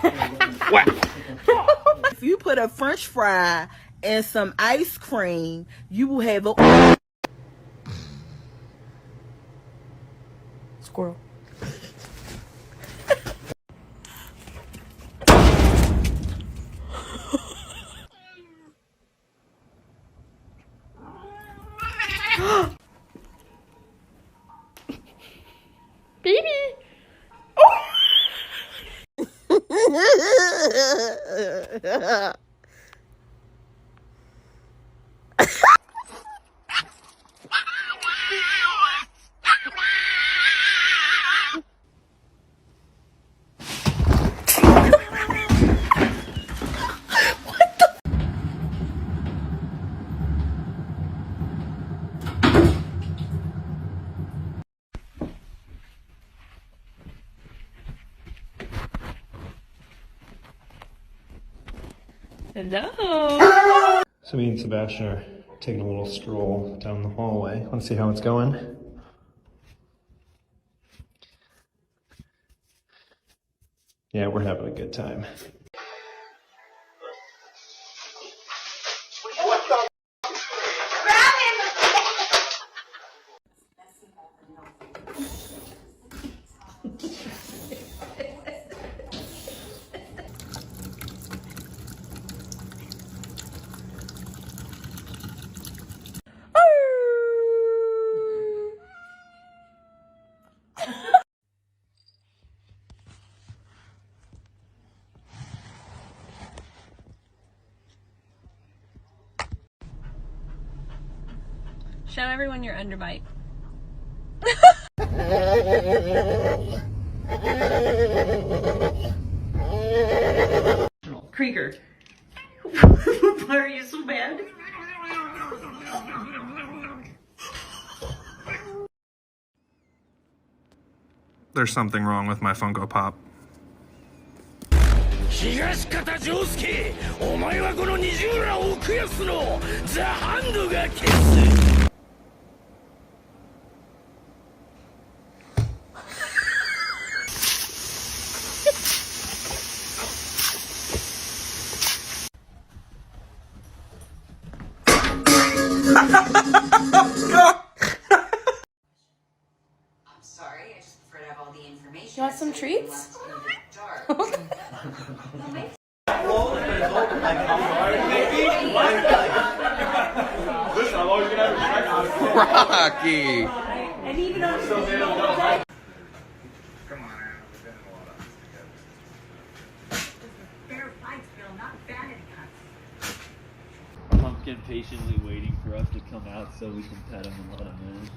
What? If you put a French fry and some ice cream, you will have a squirrel. Baby. Oh. Hello. So me and Sebastian are taking a little stroll down the hallway. Want to see how it's going? Yeah, we're having a good time. Show everyone your underbite. Krieger. Why are you so bad? There's something wrong with my Funko Pop. 東方丈介、お前はこの20浦奥安のザ・ハンドが消す。You want some treats? Rocky. And even on Pumpkin patiently waiting for us to come out so we can pet him and let him in.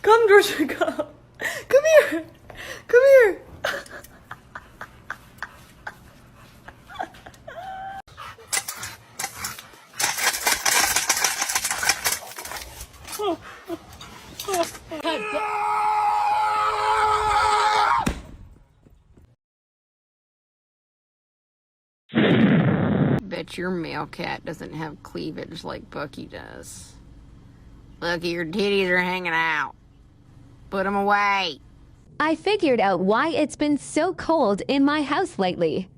Come, Georgia, come. Come here. Come here. Bet your male cat doesn't have cleavage like Bucky does. Look, your titties are hanging out. Put them away. I figured out why it's been so cold in my house lately.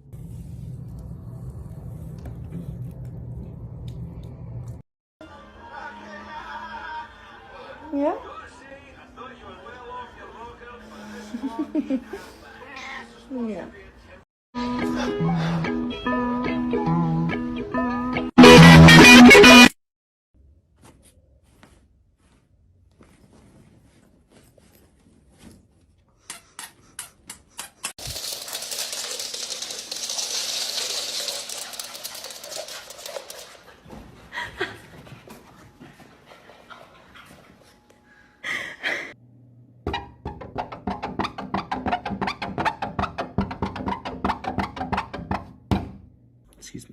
Yeah. Yeah.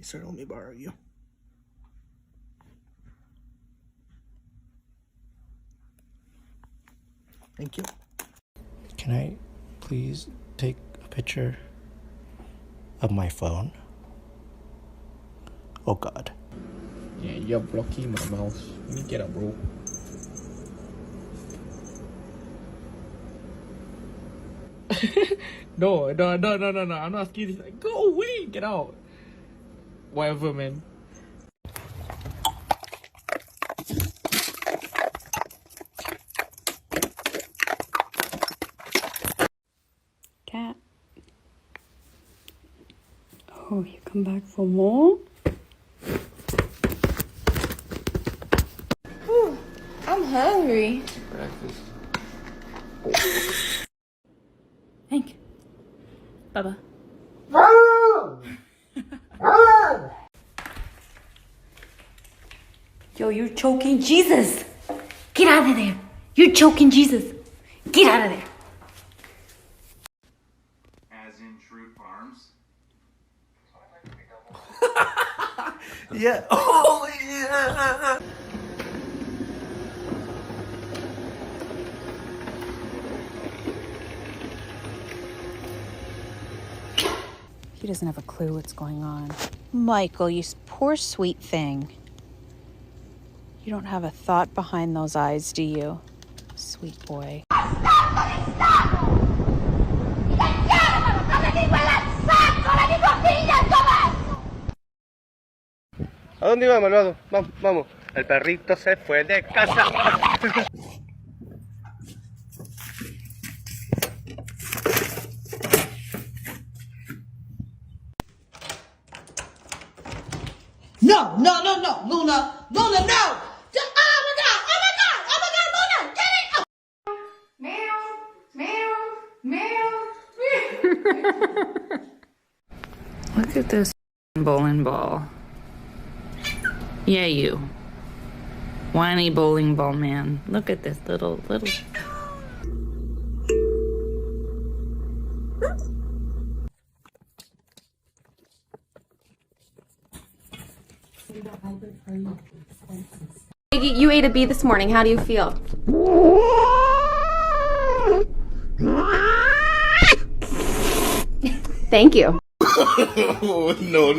sir, let me borrow you. Thank you. Can I please take a picture of my phone? Oh God. Yeah, you're blocking my mouse. Let me get up, bro. No. I'm not asking this. Like, go away. Get out. Whatever, man. Cat. Oh, you come back for more? Whew, I'm hungry. Breakfast. Hank. Bubba. Yo, you're choking Jesus. Get out of there. You're choking Jesus. Get out of there. As in True Farms. Yeah. Oh yeah. He doesn't have a clue what's going on. Michael, you poor sweet thing. You don't have a thought behind those eyes, do you? Sweet boy. ¿A dónde íbamos, malvado? Vamos, vamos. El perrito se fue de casa. No, Luna, no! Oh my God, Luna, get it! Look at this bowling ball. Yeah, you. Whiny bowling ball man. Look at this little. You ate a bee this morning. How do you feel? Thank you. Oh, no.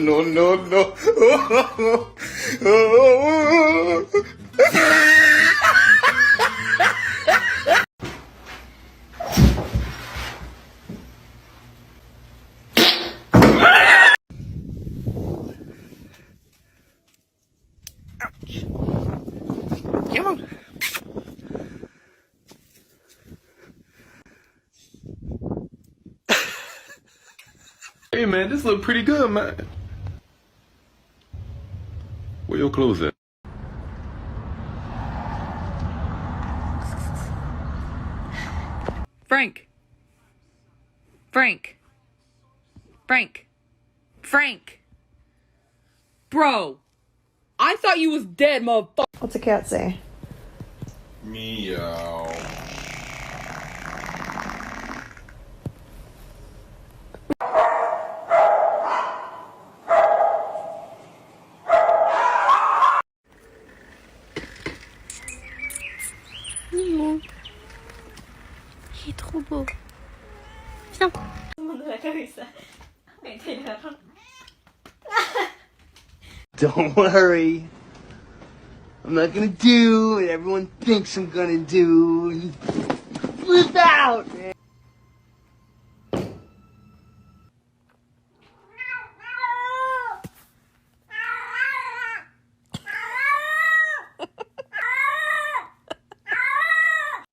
Come on. Hey man, this look pretty good, man. Where your clothes at? Frank. Bro, I thought you was dead, motherfucker. What's a cat say? Meow. Il est trop beau. Viens. Don't worry. I'm not gonna do what everyone thinks I'm gonna do. Flip out, man.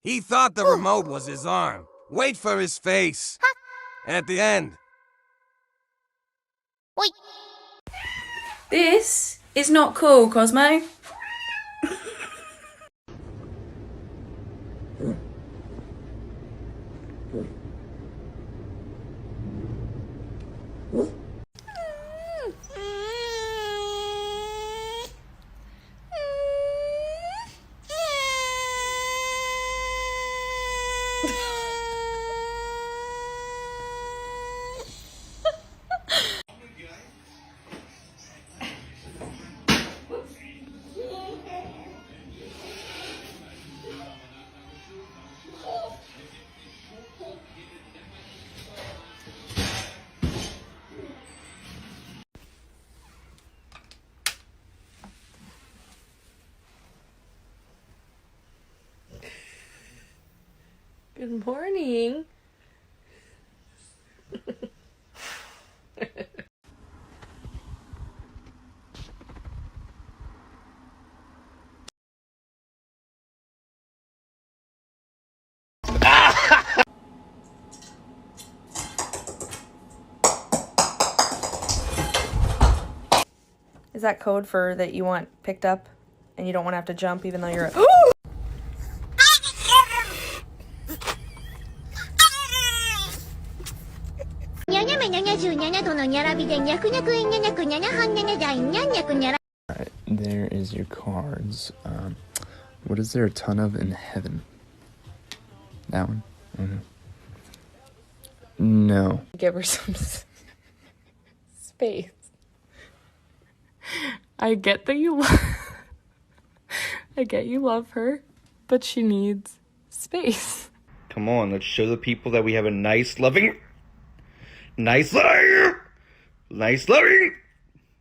He thought the remote was his arm. Wait for his face. At the end. This is not cool, Cosmo. Good morning. Is that code for that you want picked up and you don't want to have to jump even though you're There is your cards. What is there a ton of in heaven? That one? No. Give her some space. I get that you I get you love her, but she needs space. Come on, let's show the people that we have a nice loving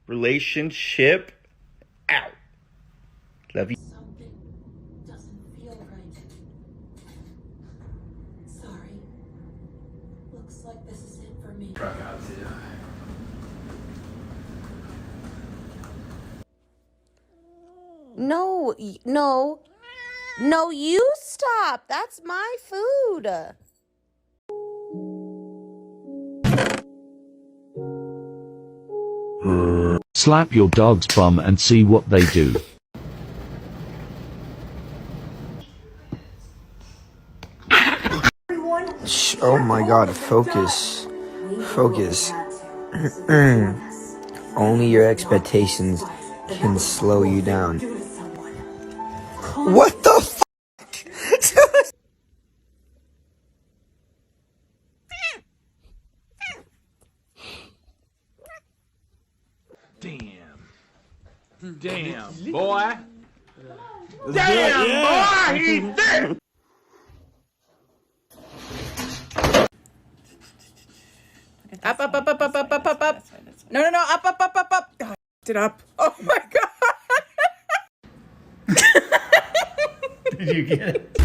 relationship. Ow. Love you. Something doesn't feel right. Sorry. Looks like this is it for me. No, no, you stop. That's my food. Slap your dog's bum and see what they do. Oh my god, focus. Focus. Only your expectations can slow you down. What the fuck? Damn, boy. Damn, boy, he's dead. Up, up, up, up, up, up, up, up, up. No, no, no, up, up, up, up, up. God, it up. Oh my god. Did you get it?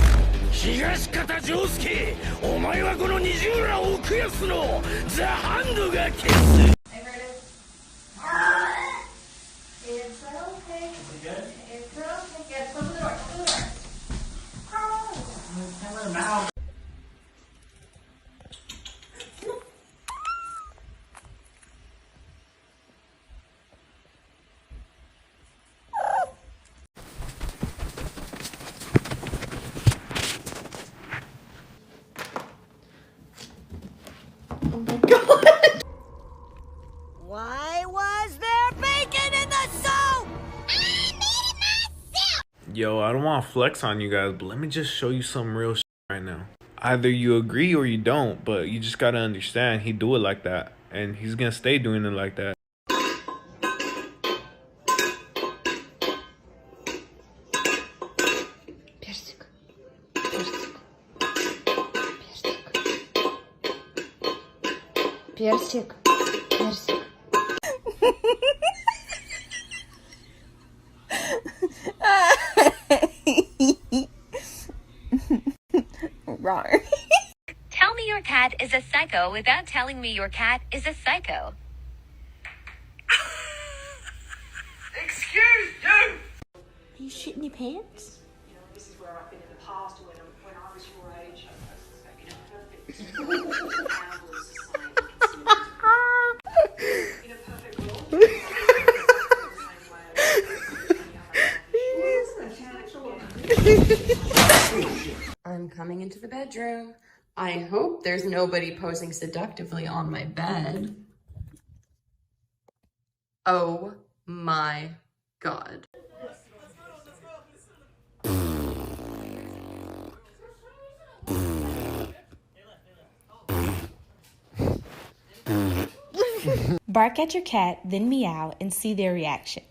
東方丈介、お前はこの二重ら奥安のザ・ハンドが消す。 It's okay. It's okay. Get close to the door. Close to the door. Why was there bacon in the soup? Yo, I don't want to flex on you guys, but let me just show you some real shit right now. Either you agree or you don't, but you just gotta understand he do it like that, and he's gonna stay doing it like that. Персик. Персик. Right. Tell me your cat is a psycho without telling me your cat is a psycho. Excuse you. Are you shitting your pants? You know, this is where I've been in the past when I was your age. You know, perfect. In a perfect world. I'm coming into the bedroom. I hope there's nobody posing seductively on my bed. Oh my god. Bark at your cat, then meow and see their reaction.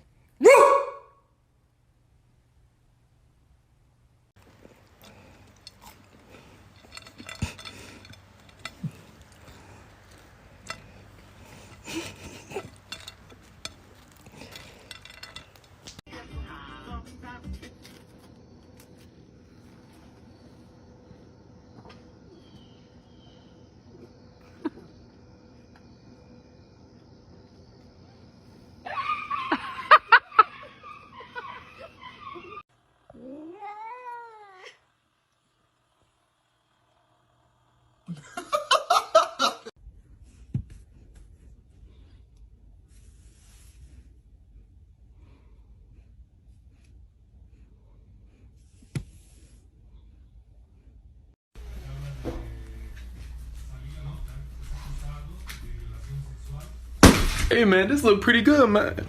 Hey man, this look pretty good, man.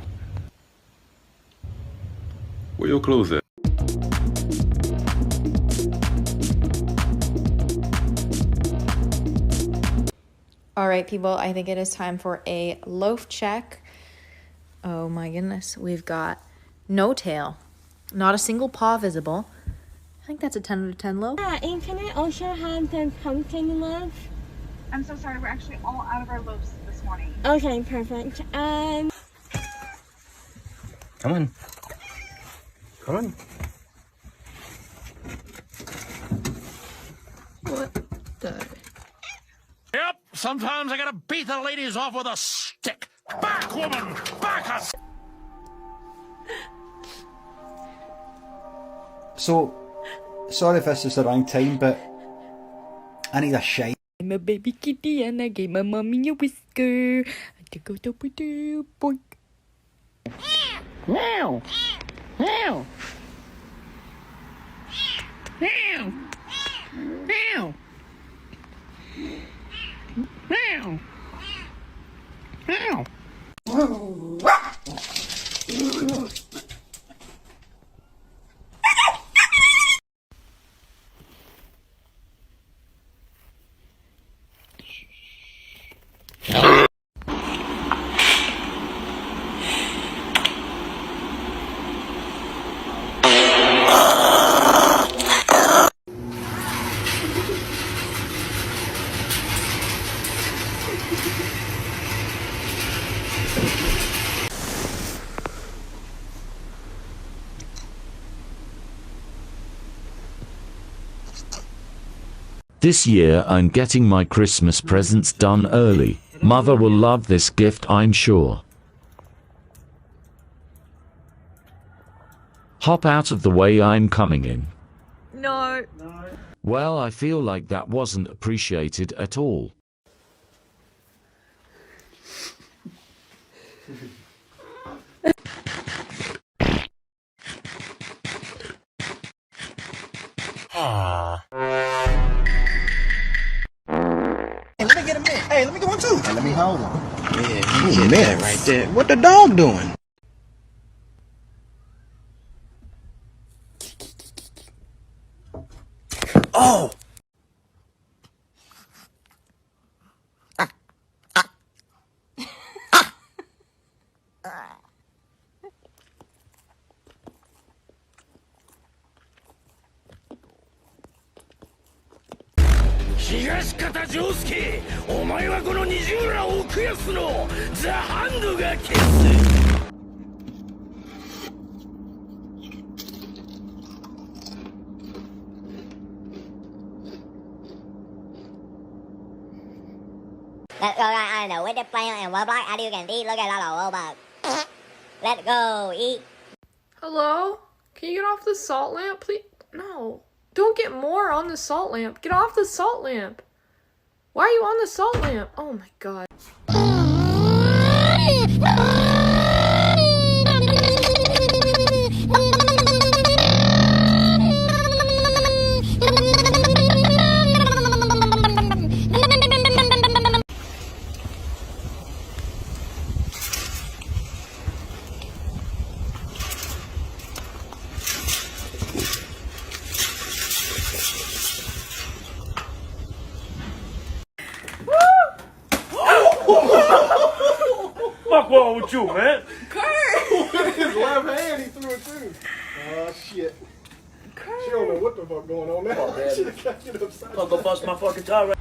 Where your clothes at? All right, people, I think it is time for a loaf check. Oh my goodness, we've got no tail, not a single paw visible. I think that's a 10 out of 10 loaf. Yeah, and can I also have the pumpkin loaf? I'm so sorry, we're actually all out of our loaves this morning. Okay, perfect. Come on. Come on. What the? Yep, sometimes I gotta beat the ladies off with a stick. Back, woman! Back us! So, sorry if this is the wrong time, but I need a shite. I'm a baby kitty and I gave my mommy a whisker. I took a top with the boink. Meow! Meow! Meow! Meow! Meow! Meow! This year I'm getting my Christmas presents done early. Mother will love this gift, I'm sure. Hop out of the way, I'm coming in. No. Well, I feel like that wasn't appreciated at all. Hey, let me get a minute. Hey, let me get one too. Hey, let me hold one. Yeah, that right there. What the dog doing? Oh!東方丈介、お前はこの20裏奥安のザ・ハンドが消す。Let's go right on the with the player and Roblox. How do you can eat? Look at all the Roblox. Let's go eat. Hello? Can you get off the salt lamp, please? No. Don't get more on the salt lamp. Get off the salt lamp. Why are you on the salt lamp? Oh my god. Fuck wrong with you, man? Kurt! His left hand, he threw it too. Oh, shit. Kurt. She don't know what the fuck going on now. She got it upside down. I'm gonna bust my fucking tie right.